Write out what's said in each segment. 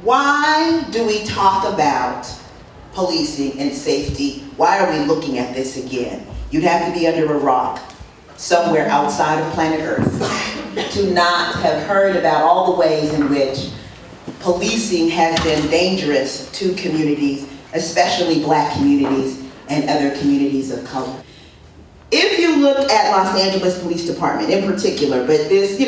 Why do we talk about policing and safety? Why are we looking at this again? You'd have to be under a rock somewhere outside of planet Earth to not have heard about all the ways in which policing has been dangerous to communities, especially Black communities and other communities of color. If you look at Los Angeles Police Department in particular, but this, we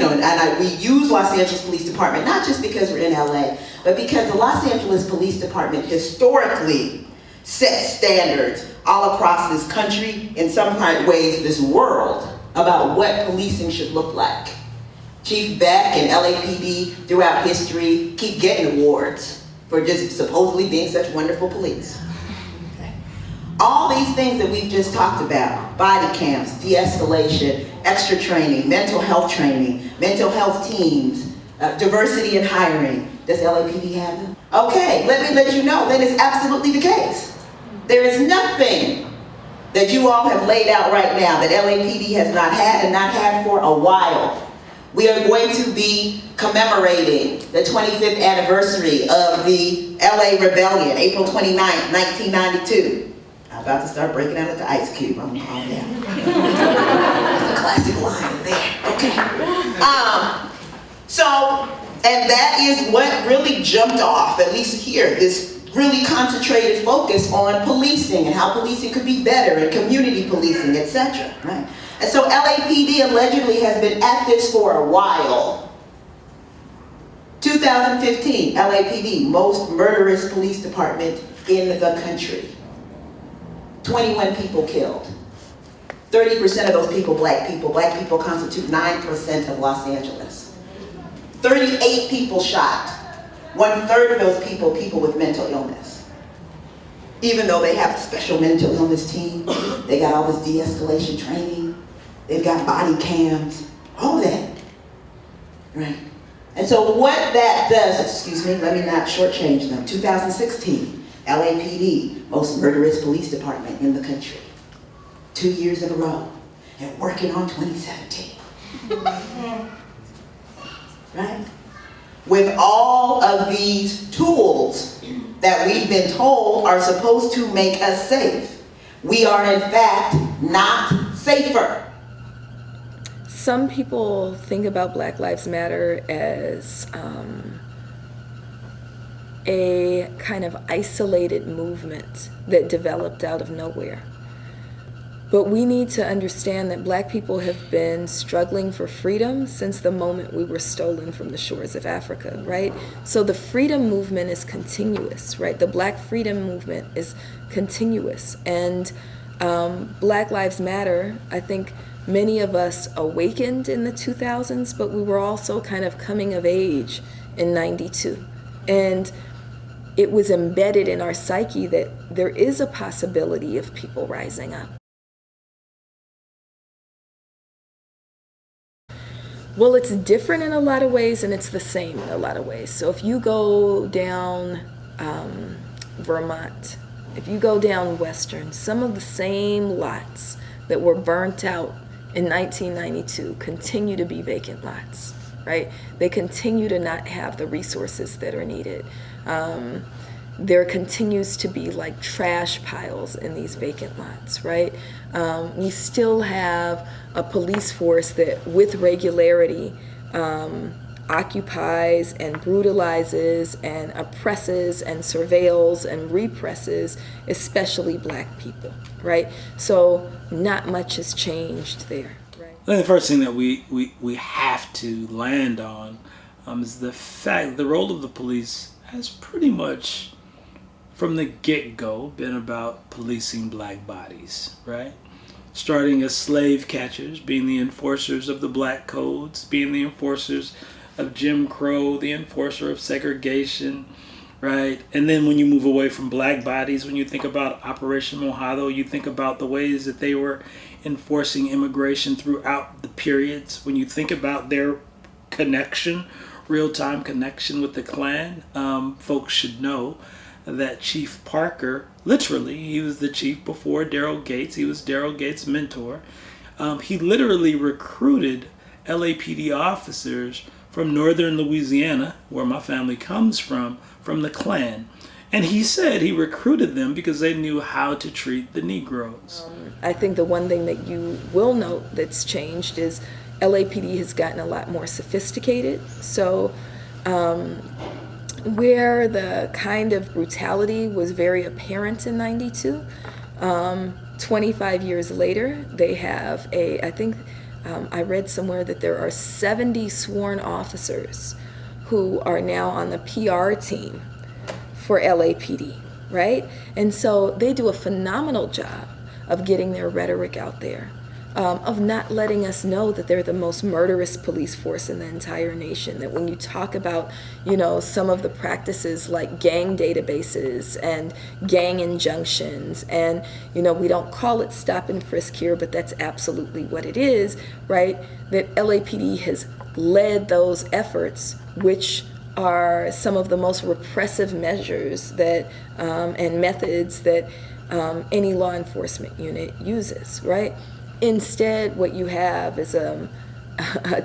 use Los Angeles Police Department not just because we're in LA, but because the Los Angeles Police Department historically set standards all across this country, in some kind of ways this world, about what policing should look like. Chief Beck and LAPD throughout history keep getting awards for just supposedly being such wonderful police. All these things that we've just talked about, body cams, de-escalation, extra training, mental health teams, diversity in hiring. Does LAPD have them? Okay, let me let you know that is absolutely the case. There is nothing that you all have laid out right now that LAPD has not had and not had for a while. We are going to be commemorating the 25th anniversary of the LA Rebellion, April 29th, 1992. I'm about to start breaking out into Ice Cube. I'm gonna calm down. That's a classic line there. Okay. And that is what really jumped off, at least here, this really concentrated focus on policing and how policing could be better and community policing, etc. Right? And so LAPD allegedly has been at this for a while. 2015, LAPD, most murderous police department in the country. 21 people killed. 30% of those people, Black people. Black people constitute 9% of Los Angeles. 38 people shot. 1/3 of those people with mental illness. Even though they have a special mental illness team, they got all this de-escalation training, they've got body cams, all that. Right? And so what that does, let me not shortchange them. 2016, LAPD, most murderous police department in the country. 2 years in a row, and working on 2017. Right? With all of these tools that we've been told are supposed to make us safe, we are in fact not safer. Some people think about Black Lives Matter as a kind of isolated movement that developed out of nowhere. But we need to understand that Black people have been struggling for freedom since the moment we were stolen from the shores of Africa, right? So the freedom movement is continuous, right? The Black freedom movement is continuous. And Black Lives Matter, I think many of us awakened in the 2000s, but we were also kind of coming of age in 92. And it was embedded in our psyche that there is a possibility of people rising up. Well, it's different in a lot of ways, and it's the same in a lot of ways. So if you go down Vermont, if you go down Western, some of the same lots that were burnt out in 1992 continue to be vacant lots, right? They continue to not have the resources that are needed. There continues to be like trash piles in these vacant lots, right? We still have a police force that with regularity occupies and brutalizes and oppresses and surveils and represses, especially Black people, right? So not much has changed there. Right? I think the first thing that we have to land on is the fact the role of the police has pretty much from the get-go been about policing Black bodies, right? Starting as slave catchers, being the enforcers of the Black codes, being the enforcers of Jim Crow, the enforcer of segregation, right? And then when you move away from Black bodies, when you think about Operation Mojado, you think about the ways that they were enforcing immigration throughout the periods. When you think about their connection, real-time connection with the Klan, folks should know that Chief Parker, literally, he was the chief before Daryl Gates. He was Daryl Gates' mentor. He literally recruited LAPD officers from northern Louisiana, where my family comes from the Klan. And he said he recruited them because they knew how to treat the Negroes. I think the one thing that you will note that's changed is LAPD has gotten a lot more sophisticated. So where the kind of brutality was very apparent in 92, 25 years later, they have I read somewhere that there are 70 sworn officers who are now on the PR team for LAPD, right? And so they do a phenomenal job of getting their rhetoric out there, of not letting us know that they're the most murderous police force in the entire nation. That when you talk about, some of the practices like gang databases and gang injunctions, and, we don't call it stop and frisk here, but that's absolutely what it is, right? That LAPD has led those efforts, which are some of the most repressive measures that and methods that any law enforcement unit uses, right? Instead, what you have is a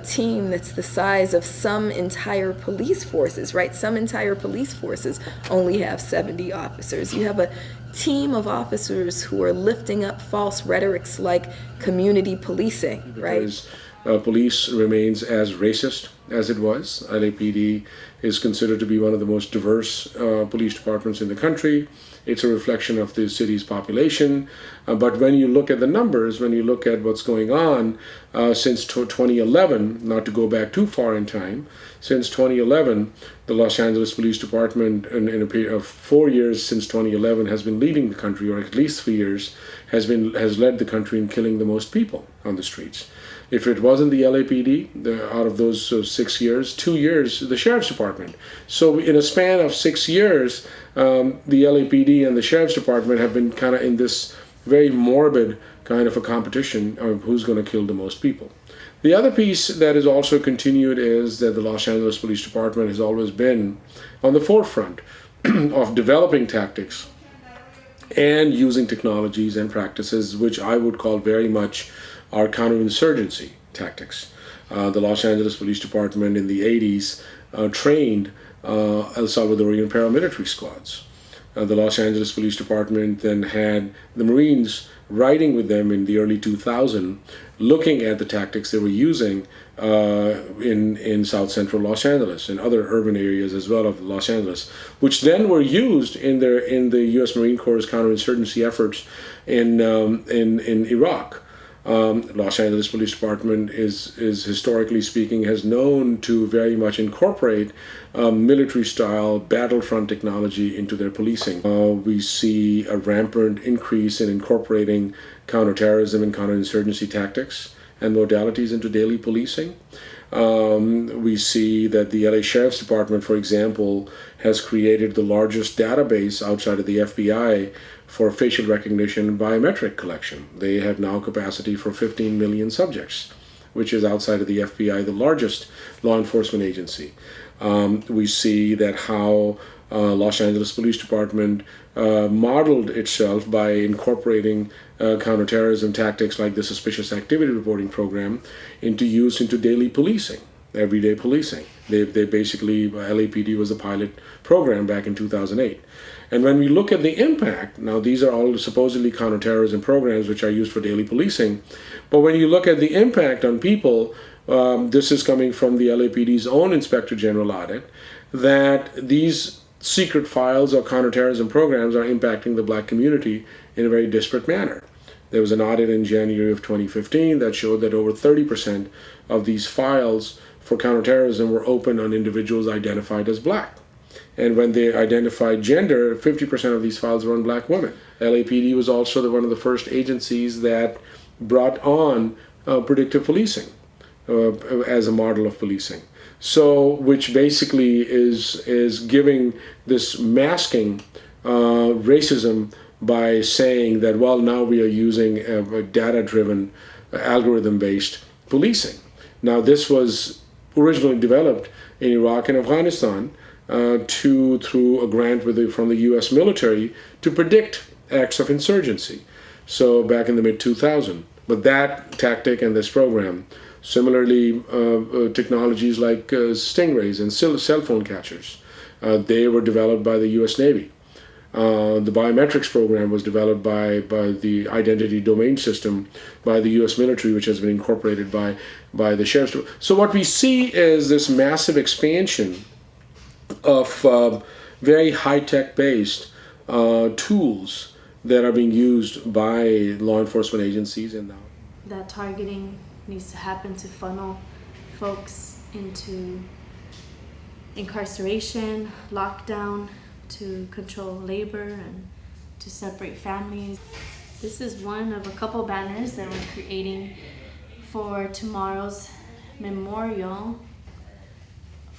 team that's the size of some entire police forces, right? Some entire police forces only have 70 officers. You have a team of officers who are lifting up false rhetorics like community policing, right? Because police remains as racist as it was. LAPD is considered to be one of the most diverse police departments in the country. It's a reflection of the city's population. But when you look at the numbers, when you look at what's going on since 2011, not to go back too far in time, since 2011, the Los Angeles Police Department, in a period of 4 years since 2011, has been leading the country, or at least 3 years, has led the country in killing the most people on the streets. If it wasn't the LAPD, out of those 6 years, 2 years, the Sheriff's Department. So in a span of 6 years, the LAPD and the Sheriff's Department have been kind of in this very morbid kind of a competition of who's going to kill the most people. The other piece that is also continued is that the Los Angeles Police Department has always been on the forefront of developing tactics and using technologies and practices which I would call very much our counterinsurgency tactics. The Los Angeles Police Department in the 80s trained El Salvadorian paramilitary squads. The Los Angeles Police Department then had the Marines riding with them in the early 2000s, looking at the tactics they were using in South Central Los Angeles and other urban areas as well of Los Angeles, which then were used in the U.S. Marine Corps' counterinsurgency efforts in Iraq. Los Angeles Police Department is historically speaking has known to very much incorporate military-style battlefront technology into their policing. We see a rampant increase in incorporating counterterrorism and counterinsurgency tactics and modalities into daily policing. We see that the LA Sheriff's Department, for example, has created the largest database outside of the FBI for facial recognition and biometric collection. They have now capacity for 15 million subjects, which is outside of the FBI, the largest law enforcement agency. We see that how Los Angeles Police Department modeled itself by incorporating counterterrorism tactics like the Suspicious Activity Reporting Program into daily policing, everyday policing. They basically, LAPD was a pilot program back in 2008. And when we look at the impact, now these are all supposedly counterterrorism programs which are used for daily policing, but when you look at the impact on people, this is coming from the LAPD's own Inspector General audit, that these secret files or counterterrorism programs are impacting the black community in a very disparate manner. There was an audit in January of 2015 that showed that over 30% of these files for counterterrorism were open on individuals identified as black. And when they identified gender, 50% of these files were on black women. LAPD was also one of the first agencies that brought on predictive policing as a model of policing. So, which basically is giving this masking racism by saying that, well, now we are using a data-driven, algorithm-based policing. Now, this was originally developed in Iraq and Afghanistan through a grant from the U.S. military to predict acts of insurgency. So back in the mid-2000s. But that tactic and this program Similarly, technologies like stingrays and cell phone catchers, they were developed by the U.S. Navy. The biometrics program was developed by the identity domain system by the U.S. military, which has been incorporated by the sheriff's. So what we see is this massive expansion of very high-tech based tools that are being used by law enforcement agencies. And now that targeting needs to happen to funnel folks into incarceration, lockdown, to control labor and to separate families. This is one of a couple banners that we're creating for tomorrow's memorial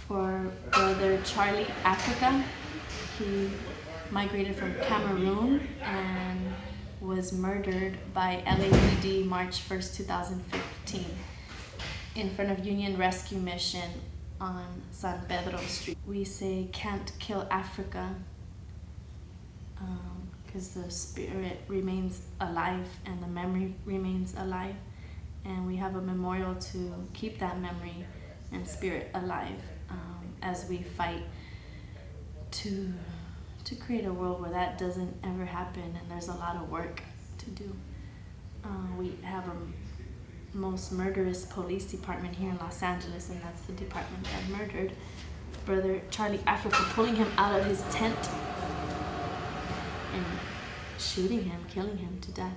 for Brother Charlie Africa. He migrated from Cameroon and was murdered by LAPD March 1st, 2015 in front of Union Rescue Mission on San Pedro Street. We say can't kill Africa because the spirit remains alive and the memory remains alive, and we have a memorial to keep that memory and spirit alive as we fight to create a world where that doesn't ever happen, and there's a lot of work to do. We have a most murderous police department here in Los Angeles, and that's the department that murdered Brother Charlie Africa, pulling him out of his tent and shooting him, killing him to death.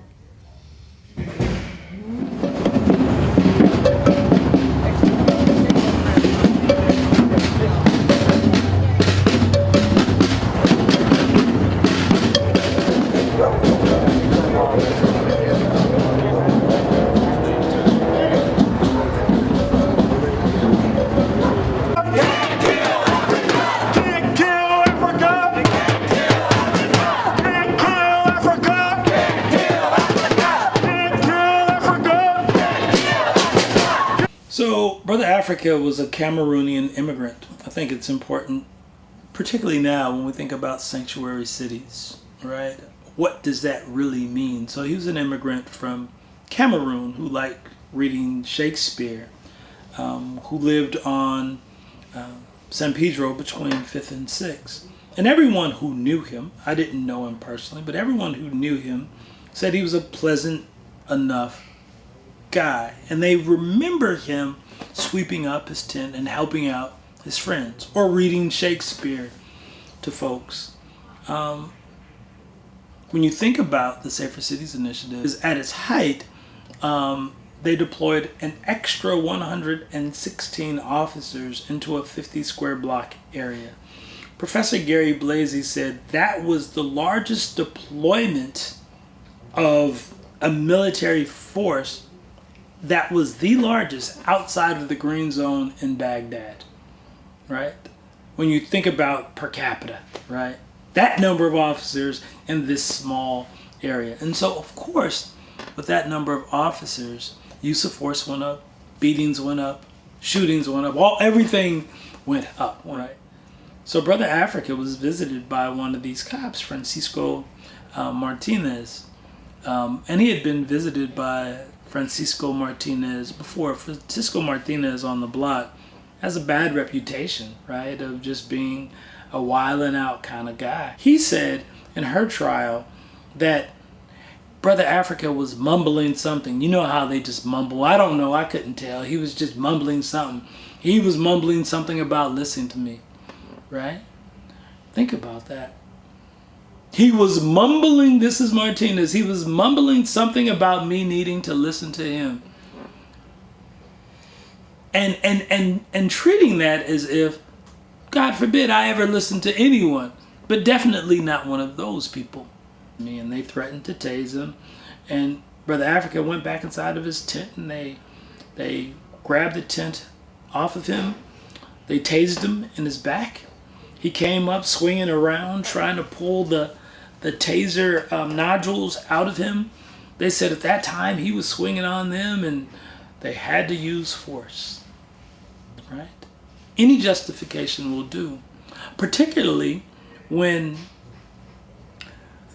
So, Brother Africa was a Cameroonian immigrant. I think it's important, particularly now when we think about sanctuary cities, right? What does that really mean? So he was an immigrant from Cameroon who liked reading Shakespeare, who lived on San Pedro between 5th and 6th. And everyone who knew him, I didn't know him personally, but everyone who knew him said he was a pleasant enough guy, and they remember him sweeping up his tent and helping out his friends or reading Shakespeare to folks. When you think about the Safer Cities Initiative, is at its height, they deployed an extra 116 officers into a 50 square block area. Professor Gary Blasey said that was the largest deployment of a military force that was the largest outside of the Green Zone in Baghdad, right? When you think about per capita, right? That number of officers in this small area. And so, of course, with that number of officers, use of force went up, beatings went up, shootings went up, everything went up, right? So Brother Africa was visited by one of these cops, Francisco Martinez, and he had been visited by Francisco Martinez before. Francisco Martinez on the block has a bad reputation, right, of just being a wilding out kind of guy. He said in her trial that Brother Africa was mumbling something. You know how they just mumble. I don't know. I couldn't tell. He was just mumbling something. He was mumbling something about listening to me, right? Think about that. He was mumbling, this is Martinez, he was mumbling something about me needing to listen to him. And treating that as if, God forbid I ever listen to anyone, but definitely not one of those people. And they threatened to tase him. And Brother Africa went back inside of his tent, and they grabbed the tent off of him. They tased him in his back. He came up swinging around, trying to pull the taser nodules out of him. They said at that time he was swinging on them and they had to use force, right? Any justification will do, particularly when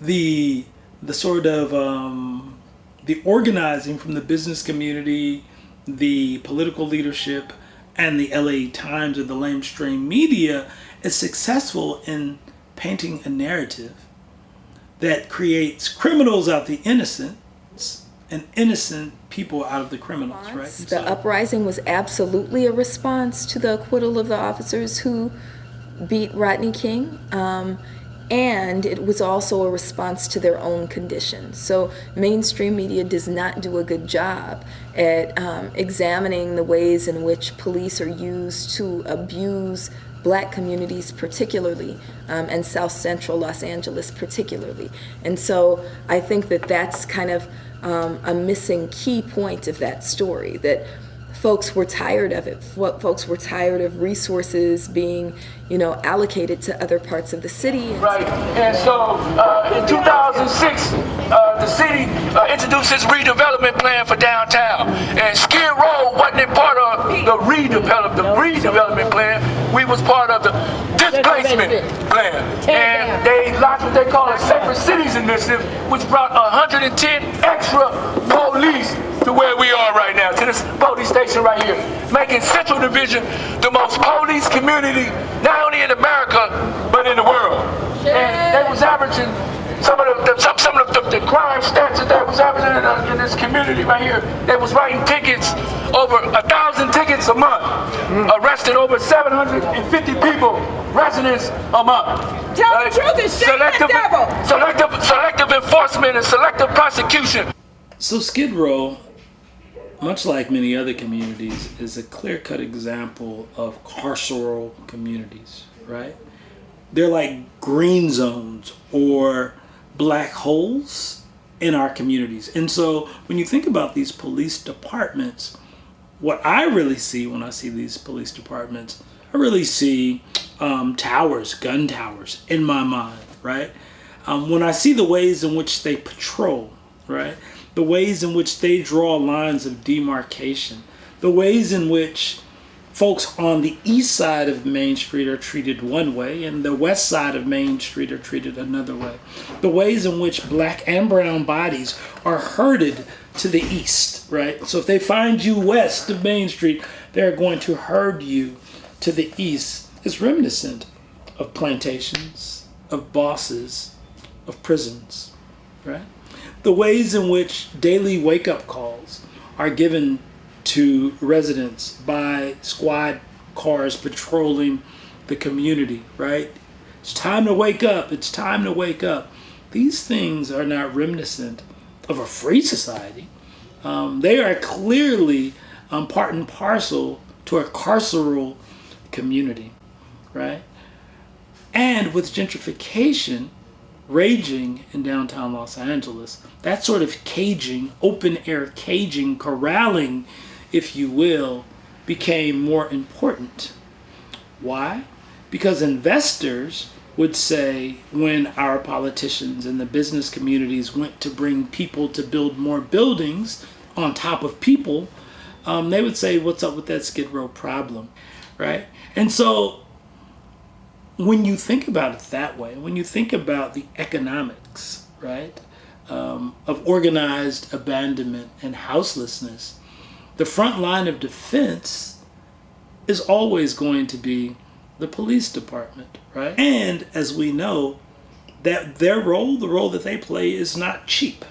the sort of the organizing from the business community, the political leadership and the LA Times or the mainstream media is successful in painting a narrative that creates criminals out the innocents and innocent people out of the criminals, right? The uprising was absolutely a response to the acquittal of the officers who beat Rodney King. And it was also a response to their own condition. So mainstream media does not do a good job at examining the ways in which police are used to abuse Black communities particularly, and South Central Los Angeles particularly. And so I think that that's kind of a missing key point of that story, that folks were tired of it. Folks were tired of resources being, allocated to other parts of the city. Right, and so in 2006, the city introduced its redevelopment plan for downtown. And Skid Row wasn't part of the redevelopment plan. We was part of the displacement plan. And they launched what they call a Safer Cities Initiative, which brought 110 extra police to where we are right now, to this police station right here, making Central Division the most police community, not only in America, but in the world. And they was averaging some of the crime stats that they was averaging in this community right here. They was writing tickets, over 1,000 tickets a month, arresting over 750 people, residents a month. Tell the truth and shame the devil. Selective enforcement and selective prosecution. So Skid Row, much like many other communities, is a clear-cut example of carceral communities, right? They're like green zones or black holes in our communities. And so when you think about these police departments, what I really see when I see these police departments, I really see towers, gun towers in my mind, right? When I see the ways in which they patrol, right? The ways in which they draw lines of demarcation, the ways in which folks on the east side of Main Street are treated one way and the west side of Main Street are treated another way, the ways in which Black and brown bodies are herded to the east, right? So if they find you west of Main Street, they're going to herd you to the east, is reminiscent of plantations, of bosses, of prisons, right? The ways in which daily wake-up calls are given to residents by squad cars patrolling the community, right? It's time to wake up. It's time to wake up. These things are not reminiscent of a free society. They are clearly part and parcel to a carceral community, right? And with gentrification raging in downtown Los Angeles, that sort of caging, open air caging, corralling, if you will, became more important. Why? Because investors would say, when our politicians and the business communities went to bring people to build more buildings on top of people, they would say, what's up with that Skid Row problem, right? And so when you think about it that way, when you think about the economics, right, of organized abandonment and houselessness, the front line of defense is always going to be the police department, right? And as we know, that their role, the role that they play, is not cheap,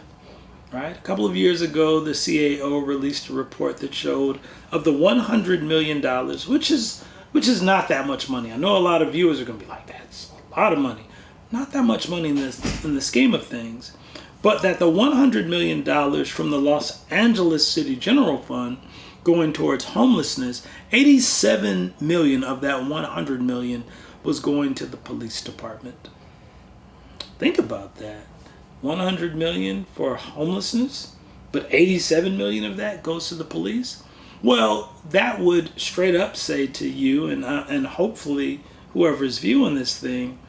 right? A couple of years ago, the CAO released a report that showed of the $100 million, which is not that much money. I know a lot of viewers are going to be like, that's a lot of money. Not that much money in the scheme of things, but that the $100 million from the Los Angeles City General Fund going towards homelessness, 87 million of that 100 million was going to the police department. Think about that. 100 million for homelessness, but 87 million of that goes to the police. Well, that would straight up say to you and hopefully whoever's viewing this thing,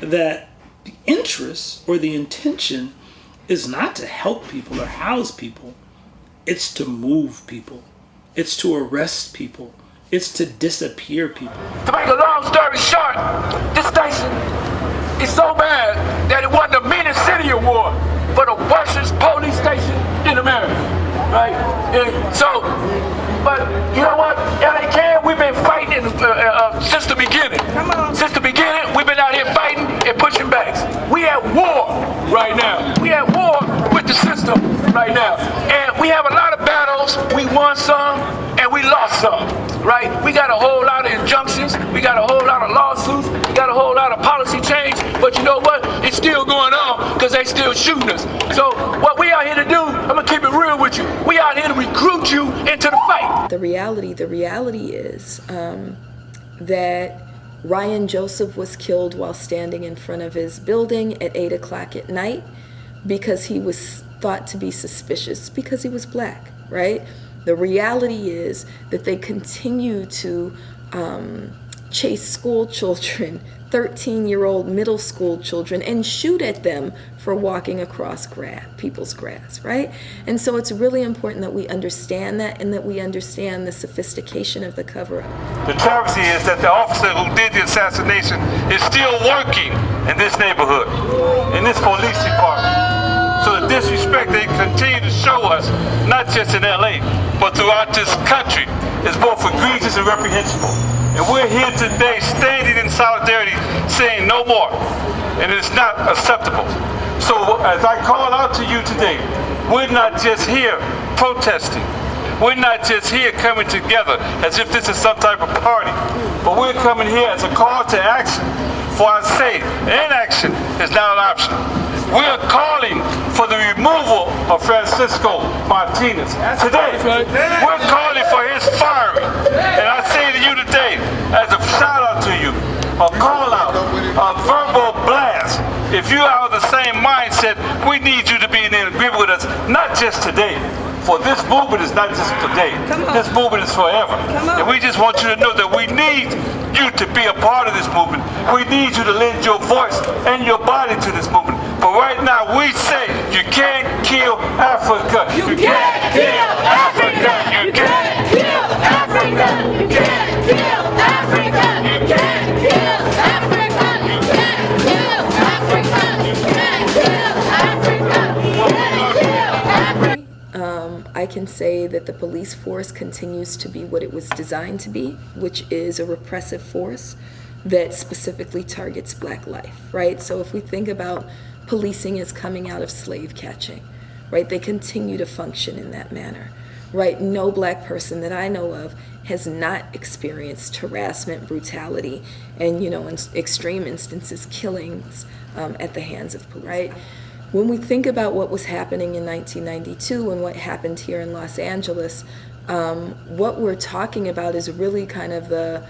that the interest or the intention is not to help people or house people. It's to move people. It's to arrest people. It's to disappear people. To make a long story short, this station is so bad that it won the Meanest City Award for the worst police station in America. right? And so, but you know what? LA we've been fighting since the beginning. Come on. Since the beginning, we've been out here fighting and pushing backs. We at war right now. We at war with the system right now. And we have a lot of battles. We won some and we lost some, right? We got a whole lot of injunctions. We got a whole lot of lawsuits. We got a whole lot of policy change. But you know what? It's still going on because they still shooting us. So what we out here to do, I'm going to keep it real with you. We out here to recruit you into the fight. The reality is that Ryan Joseph was killed while standing in front of his building at 8 o'clock at night because he was thought to be suspicious because he was black, right? The reality is that they continue to chase school children, 13-year-old middle school children, and shoot at them for walking across people's grass, right? And so it's really important that we understand that and that we understand the sophistication of the cover-up. The travesty is that the officer who did the assassination is still working in this neighborhood, in this police department. So the disrespect they continue to show us, not just in LA, but throughout this country, is both egregious and reprehensible. And we're here today standing in solidarity saying no more. And it's not acceptable. So as I call out to you today, we're not just here protesting. We're not just here coming together as if this is some type of party. But we're coming here as a call to action. For I say, inaction is not an option. We're calling for the removal of Francisco Martinez. Today, we're calling for his firing. And I say to you today, as a shout out to you, a call out, a verbal blast. If you are of the same mindset, we need you to be in agreement with us, not just today. For this movement is not just today. This movement is forever. And we just want you to know that we need you to be a part of this movement. We need you to lend your voice and your body to this movement. But right now we say you can't kill Africa. You can't kill Africa. You can't kill Africa. You can't kill Africa. You can't kill Africa. You can't kill Africa. You can't kill Africa. You can't kill Africa. I can say that the police force continues to be what it was designed to be, which is a repressive force that specifically targets black life, right? So if we think about policing as coming out of slave catching, right? They continue to function in that manner, right? No black person that I know of has not experienced harassment, brutality, and, you know, in extreme instances, killings at the hands of police, right? When we think about what was happening in 1992 and what happened here in Los Angeles, what we're talking about is really kind of the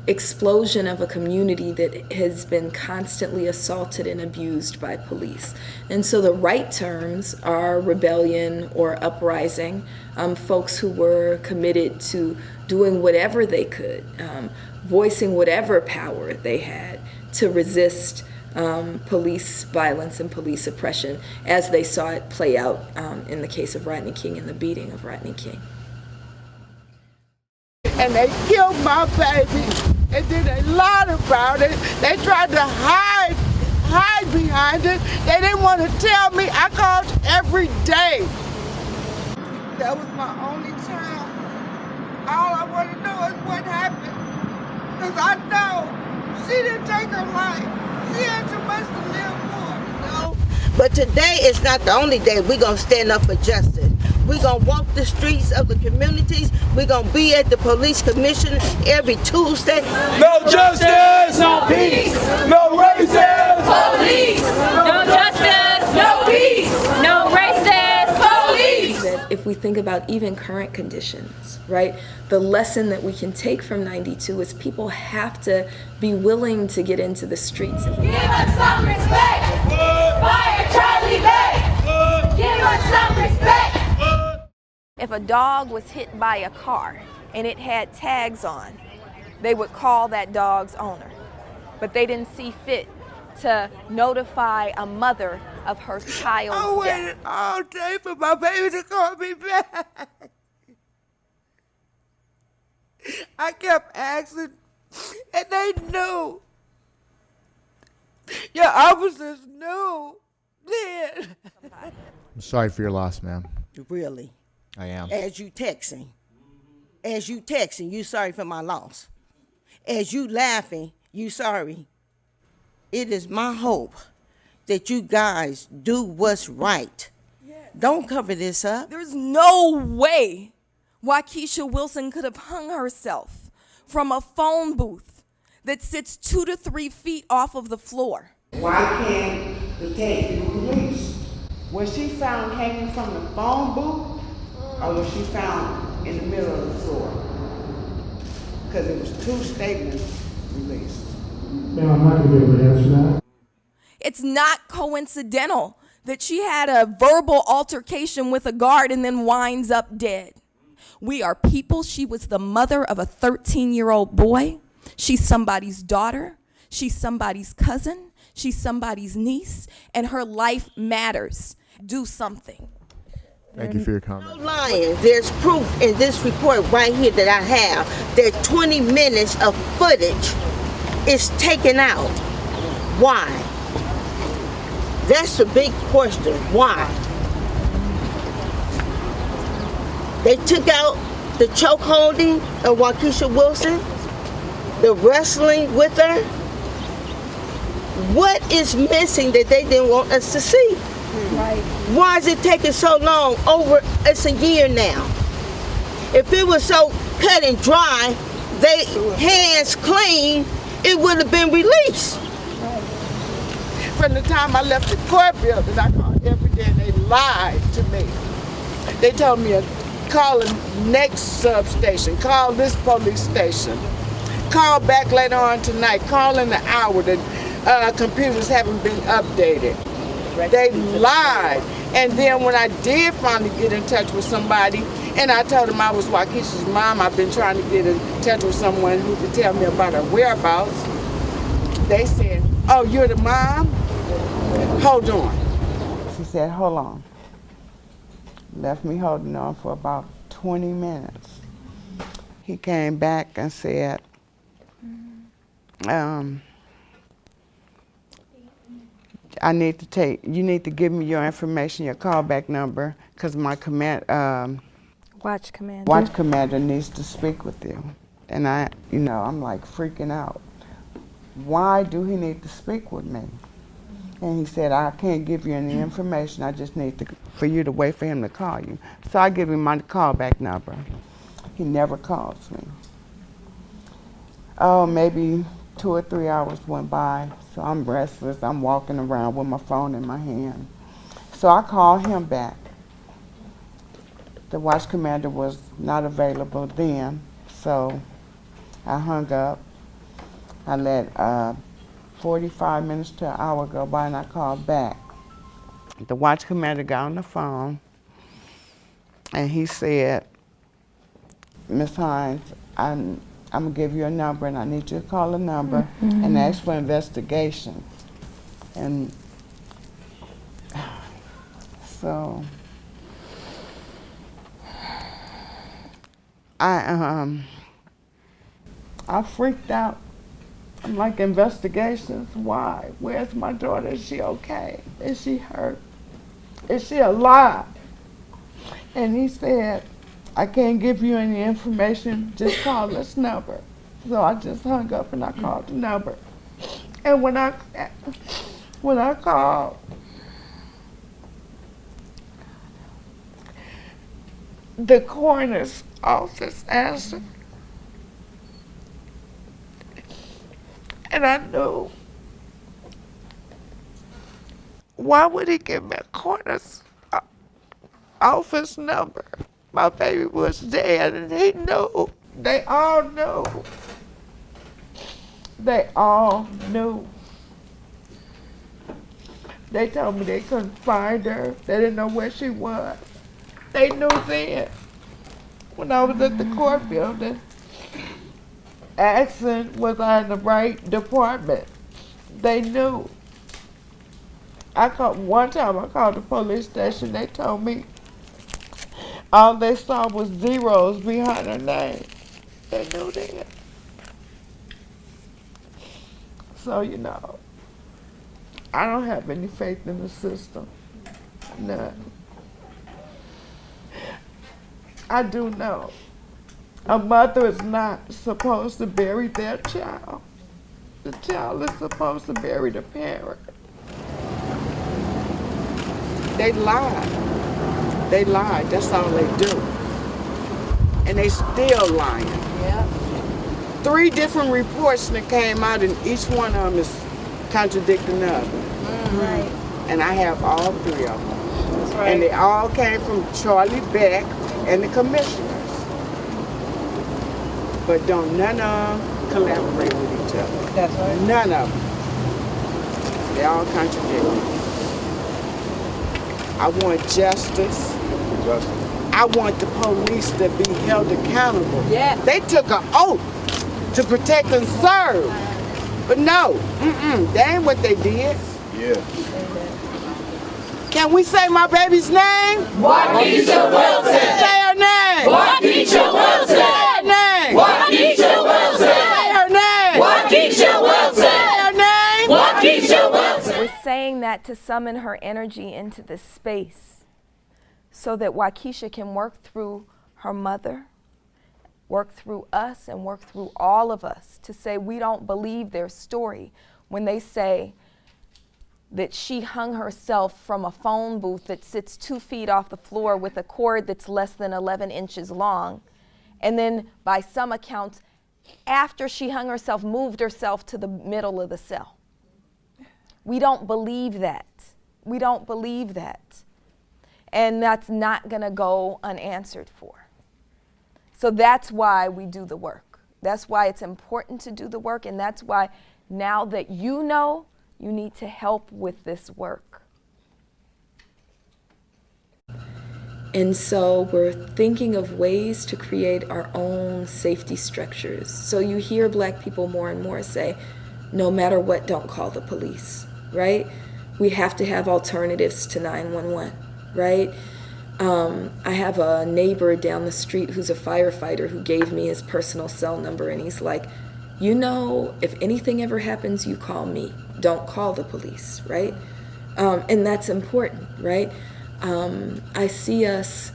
explosion of a community that has been constantly assaulted and abused by police. And so the right terms are rebellion or uprising, folks who were committed to doing whatever they could, voicing whatever power they had to resist police violence and police oppression as they saw it play out in the case of Rodney King and the beating of Rodney King. And they killed my baby, and then they lied about it. They tried to hide behind it. They didn't want to tell me. I called every day. That was my only child. All I want to know is what happened. Because I know she didn't take her life. She had too much to live for, you know? But today is not the only day we're going to stand up for justice. We're going to walk the streets of the communities. We're going to be at the police commission every Tuesday. No justice, no peace, no racist police. No justice, no peace, no racist police. That if we think about even current conditions, right, the lesson that we can take from 92 is people have to be willing to get into the streets. Give us some respect. Fire Charlie Bay. Give us some respect. If a dog was hit by a car and it had tags on, they would call that dog's owner. But they didn't see fit to notify a mother of her child's I death. waited all day for my baby to call me back. I kept asking, and they knew. Your officers knew then. I'm sorry for your loss, ma'am. Really? I am. As you texting, you sorry for my loss. As you laughing, you sorry. It is my hope that you guys do what's right. Don't cover this up. There's no way Wakiesha Wilson could have hung herself from a phone booth that sits 2 to 3 feet off of the floor. Why can't the tape be released? Was she found hanging from the phone booth, or was she found in the middle of the floor? Because it was 2 statements released. Ma'am, I'm not going to be able to answer that. It's not coincidental that she had a verbal altercation with a guard and then winds up dead. We are people. She was the mother of a 13-year-old boy. She's somebody's daughter. She's somebody's cousin. She's somebody's niece. And her life matters. Do something. Thank you for your comment. No lying. There's proof in this report right here that I have that 20 minutes of footage is taken out. Why? That's the big question. Why? They took out the choke holding of Wakiesha Wilson, the wrestling with her. What is missing that they didn't want us to see? Right. Why is it taking so long? It's a year now. If it was so cut and dry, they hands clean, it would have been released. From the time I left the court building, I called every day and they lied to me. They told me, call the next substation, call this police station, call back later on tonight, call in the hour, the computers haven't been updated. They lied. And then when I did finally get in touch with somebody, and I told them I was Wakiesha's mom, I've been trying to get in touch with someone who could tell me about her whereabouts, they said, oh, you're the mom? Hold on. She said, hold on. Left me holding on for about 20 minutes. He came back and said, you need to give me your information, your callback number, because my Watch commander. watch commander needs to speak with you. And I'm like freaking out. Why do he need to speak with me? And he said, I can't give you any information. I just need for you to wait for him to call you. So I give him my callback number. He never calls me. Oh, maybe 2 or 3 hours went by. So I'm restless. I'm walking around with my phone in my hand. So I called him back. The watch commander was not available then. So I hung up. I let 45 minutes to an hour go by and I called back. The watch commander got on the phone and he said, Ms. Hines, I'm gonna give you a number and I need you to call a number and ask for investigation. And so I freaked out. I'm like, investigations? Why? Where's my daughter? Is she okay? Is she hurt? Is she alive? And he said, I can't give you any information, just call this number. So I just hung up and I called the number. And when I called, the coroner's office answered. And I knew, why would he give me a coroner's office number? My baby was dead and he knew. They all knew. They all knew. They told me they couldn't find her. They didn't know where she was. They knew then. When I was at the court building, asking was I in the right department. They knew. One time I called the police station, they told me all they saw was zeros behind her name. They knew that. So, I don't have any faith in the system. None. I do know a mother is not supposed to bury their child. The child is supposed to bury the parent. They lie. They lie. That's all they do. And they still lying. Yeah. 3 different reports that came out, and each one of them is contradicting the other. Right. And I have all 3 of them. That's right. And they all came from Charlie Beck and the commissioners. But don't none of them collaborate with each other. That's right. None of them. They all contradict. I want justice. I want the police to be held accountable. Yeah. They took an oath to protect and serve. But no, that ain't what they did. Yeah. Can we say my baby's name? Wakiesha Wilson. Say her name. Wakiesha Wilson. Say her name. Wakiesha Wilson. Say her name. Wakiesha Wilson. Say her name. Wakiesha Wilson. We're saying that to summon her energy into this space so that Wakiesha can work through her mother, work through us, and work through all of us to say we don't believe their story when they say that she hung herself from a phone booth that sits 2 feet off the floor with a cord that's less than 11 inches long. And then by some accounts, after she hung herself, moved herself to the middle of the cell. We don't believe that. We don't believe that. And that's not gonna go unanswered for. So that's why we do the work. That's why it's important to do the work, and that's why now that you know, you need to help with this work. And so we're thinking of ways to create our own safety structures. So you hear Black people more and more say, no matter what, don't call the police, right? We have to have alternatives to 911, right? I have a neighbor down the street who's a firefighter who gave me his personal cell number, and he's like, you know, if anything ever happens, you call me. Don't call the police, right? And that's important, right? I see us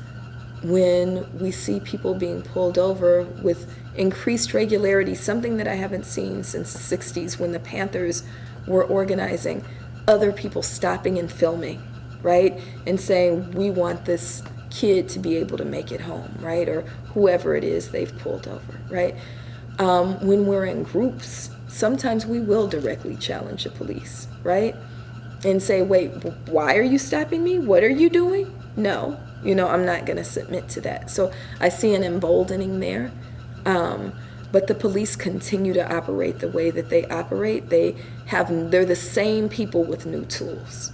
when we see people being pulled over with increased regularity, something that I haven't seen since the 60s when the Panthers were organizing, other people stopping and filming, right? And saying, we want this kid to be able to make it home, right? Or whoever it is they've pulled over, right? When we're in groups, sometimes we will directly challenge the police, right? And say, wait, why are you stopping me? What are you doing? No, I'm not gonna submit to that. So I see an emboldening there. But the police continue to operate the way that they operate. They're the same people with new tools.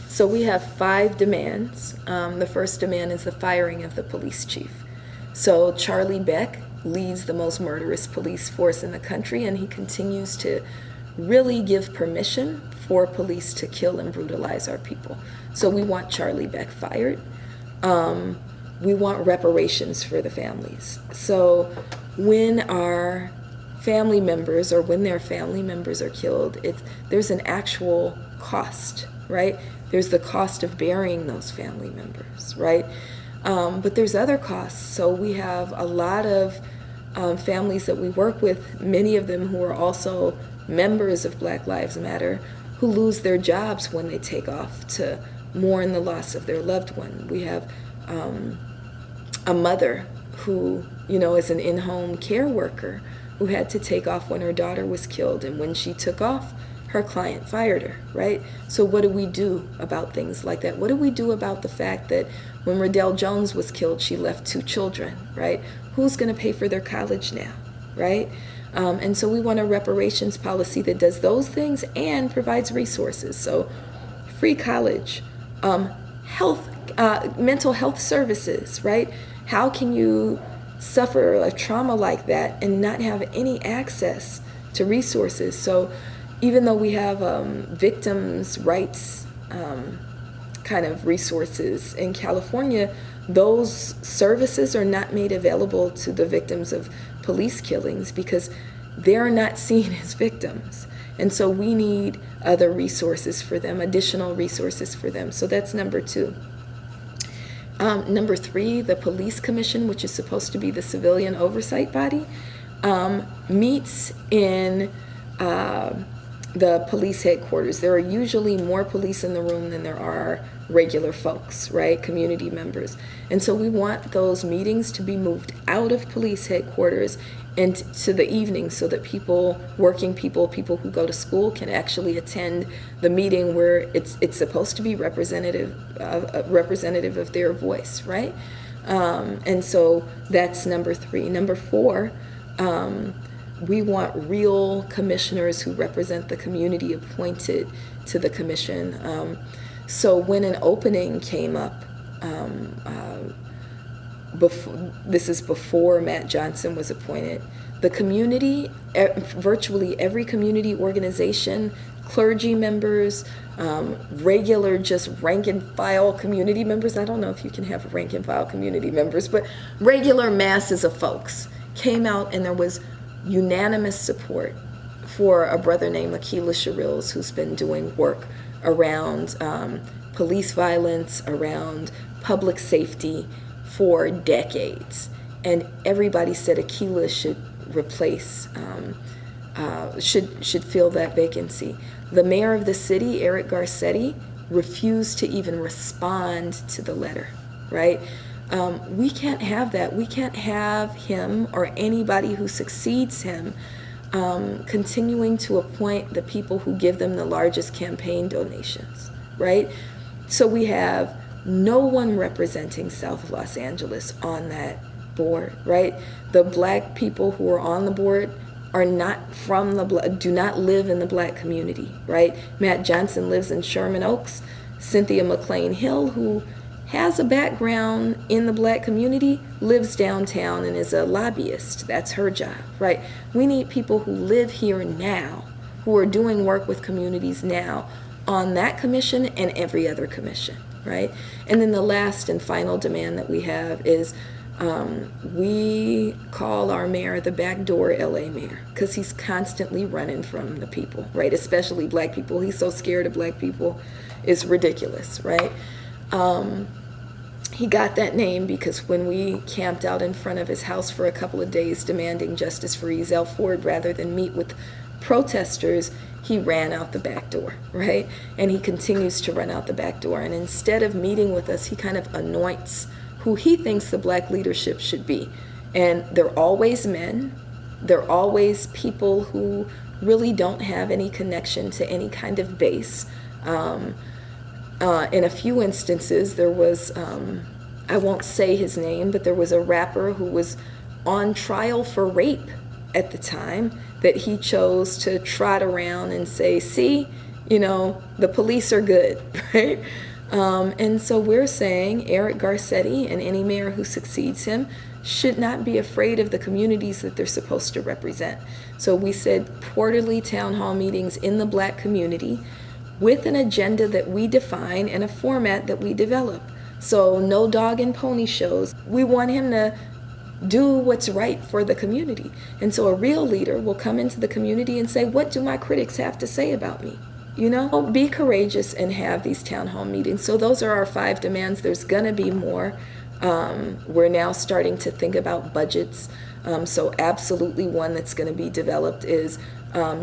So we have 5 demands. The first demand is the firing of the police chief. So Charlie Beck leads the most murderous police force in the country, and he continues to really give permission for police to kill and brutalize our people. So we want Charlie Beck fired. We want reparations for the families. So when our family members or when their family members are killed, there's an actual cost, right? There's the cost of burying those family members, right? But there's other costs. So we have a lot of families that we work with, many of them who are also members of Black Lives Matter, who lose their jobs when they take off to mourn the loss of their loved one. We have a mother who, is an in-home care worker who had to take off when her daughter was killed, and when she took off, her client fired her, right? So what do we do about things like that? What do we do about the fact that when Riddell Jones was killed, she left 2 children, right? Who's gonna pay for their college now, right? And so we want a reparations policy that does those things and provides resources. So free college, mental health services, right? How can you suffer a trauma like that and not have any access to resources? So even though we have victims' rights kind of resources in California, those services are not made available to the victims of police killings because they're not seen as victims. And so we need other resources for them, additional resources for them. So that's number 2. Number 3, the Police Commission, which is supposed to be the civilian oversight body, meets in the police headquarters. There are usually more police in the room than there are regular folks, right? Community members. And so we want those meetings to be moved out of police headquarters and to the evening so that people, working people who go to school can actually attend the meeting where it's supposed to be representative of their voice, right? And so that's number 3. Number 4, we want real commissioners who represent the community appointed to the commission. So when an opening came up, this is before Matt Johnson was appointed, the community, virtually every community organization, clergy members, regular just rank and file community members, I don't know if you can have rank and file community members, but regular masses of folks came out, and there was unanimous support for a brother named Wakiesha Wilson, who's been doing work around police violence, around public safety for decades. And everybody said Wakiesha should replace, should fill that vacancy. The mayor of the city, Eric Garcetti, refused to even respond to the letter, right? We can't have that. We can't have him or anybody who succeeds him continuing to appoint the people who give them the largest campaign donations, right? So we have no one representing South Los Angeles on that board, right? The black people who are on the board are not from do not live in the black community, right? Matt Johnson lives in Sherman Oaks. Cynthia McLean Hill, who has a background in the black community, lives downtown and is a lobbyist. That's her job, right? We need people who live here now, who are doing work with communities now on that commission and every other commission, right? And then the last and final demand that we have is we call our mayor the backdoor LA mayor because he's constantly running from the people, right? Especially black people. He's so scared of black people. It's ridiculous, right? He got that name because when we camped out in front of his house for a couple of days demanding justice for Ezell Ford rather than meet with protesters, he ran out the back door, right? And he continues to run out the back door. And instead of meeting with us, he kind of anoints who he thinks the black leadership should be. And they're always men. They're always people who really don't have any connection to any kind of base. In a few instances, there was, I won't say his name, but there was a rapper who was on trial for rape at the time that he chose to trot around and say, see, you know, the police are good, right? And so we're saying Eric Garcetti and any mayor who succeeds him should not be afraid of the communities that they're supposed to represent. So we said quarterly town hall meetings in the black community with an agenda that we define and a format that we develop. So no dog and pony shows. We want him to do what's right for the community. And so a real leader will come into the community and say, what do my critics have to say about me? You know, be courageous and have these town hall meetings. So those are our 5 demands. There's gonna be more. We're now starting to think about budgets. So absolutely one that's gonna be developed is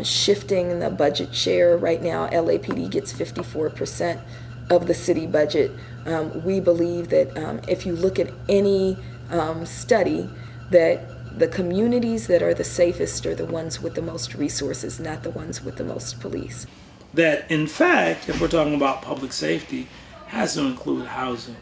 shifting the budget share. Right now, LAPD gets 54% of the city budget. We believe that if you look at any study, that the communities that are the safest are the ones with the most resources, not the ones with the most police. That, in fact, if we're talking about public safety, has to include housing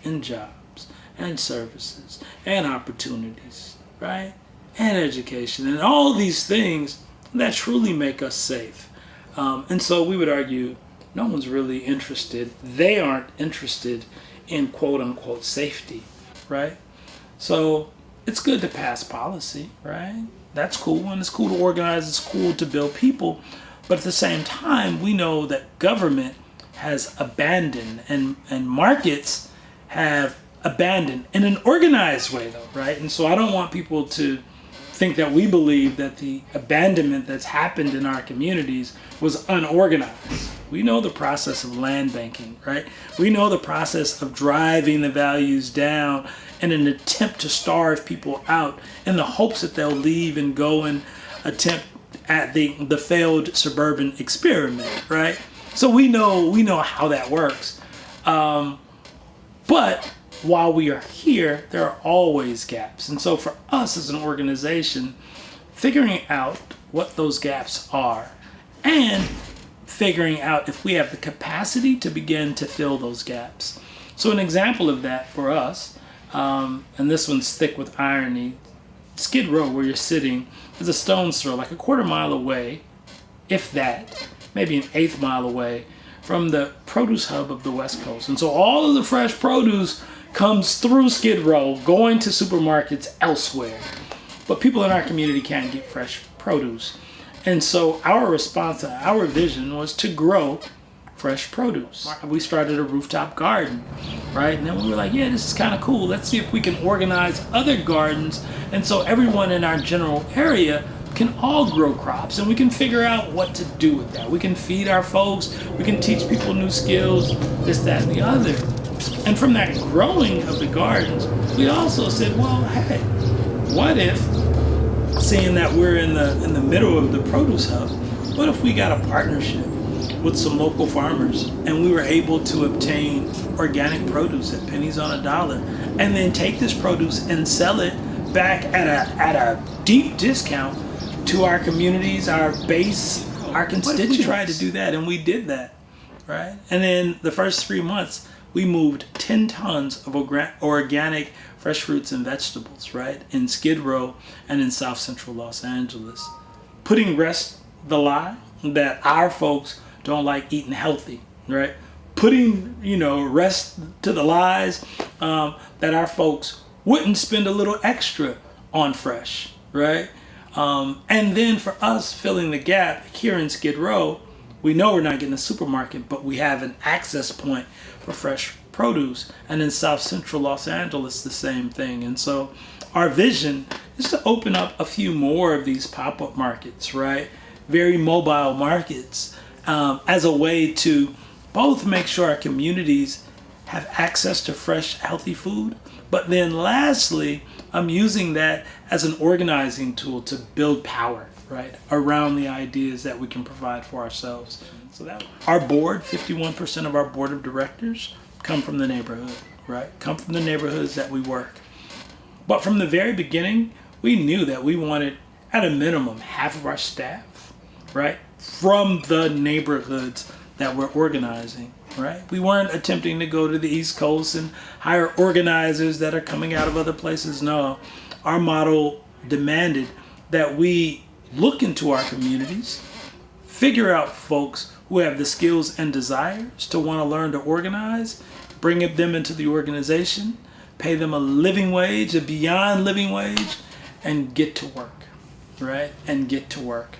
and jobs and services and opportunities, right? And education and all these things that truly make us safe. And so we would argue no one's really interested. They aren't interested in quote unquote safety, right? So it's good to pass policy, right? That's cool, and it's cool to organize, it's cool to build people. But at the same time, we know that government has abandoned and markets have abandoned in an organized way though, right? And so I don't want people to think that we believe that the abandonment that's happened in our communities was unorganized. We know the process of land banking, right? We know the process of driving the values down in an attempt to starve people out in the hopes that they'll leave and go and attempt at the failed suburban experiment, right? So we know how that works. But while we are here, there are always gaps. And so for us as an organization, figuring out what those gaps are and figuring out if we have the capacity to begin to fill those gaps. So an example of that for us, and this one's thick with irony, Skid Row, where you're sitting, is a stone's throw, like a quarter mile away, if that, maybe an eighth mile away from the produce hub of the West Coast. And so all of the fresh produce comes through Skid Row, going to supermarkets elsewhere. But people in our community can't get fresh produce. And so our response, our vision was to grow fresh produce. We started a rooftop garden, right? And then we were like, yeah, this is kind of cool. Let's see if we can organize other gardens. And so everyone in our general area can all grow crops, and we can figure out what to do with that. We can feed our folks, we can teach people new skills, this, that, and the other. And from that growing of the gardens, we also said, well, hey, what if, seeing that we're in the middle of the produce hub, what if we got a partnership with some local farmers and we were able to obtain organic produce at pennies on a dollar, and then take this produce and sell it back at a deep discount to our communities, our base, our constituents. We tried to do that, and we did that, right? And then the first 3 months, we moved 10 tons of organic fresh fruits and vegetables, right, in Skid Row and in South Central Los Angeles, putting rest the lie that our folks don't like eating healthy, right? Putting, rest to the lies that our folks wouldn't spend a little extra on fresh, right? And then for us filling the gap here in Skid Row, we know we're not getting a supermarket, but we have an access point for fresh produce. And in South Central Los Angeles, the same thing. And so our vision is to open up a few more of these pop-up markets, right? Very mobile markets, as a way to both make sure our communities have access to fresh, healthy food, but then lastly, I'm using that as an organizing tool to build power, right, around the ideas that we can provide for ourselves. So that our board, 51% of our board of directors come from the neighborhood, right? Come from the neighborhoods that we work. But from the very beginning, we knew that we wanted, at a minimum, half of our staff, right, from the neighborhoods that we're organizing, right? We weren't attempting to go to the East Coast and hire organizers that are coming out of other places. No, our model demanded that we look into our communities, figure out folks who have the skills and desires to want to learn to organize, bring them into the organization, pay them a living wage, a beyond living wage, and get to work, right? And get to work.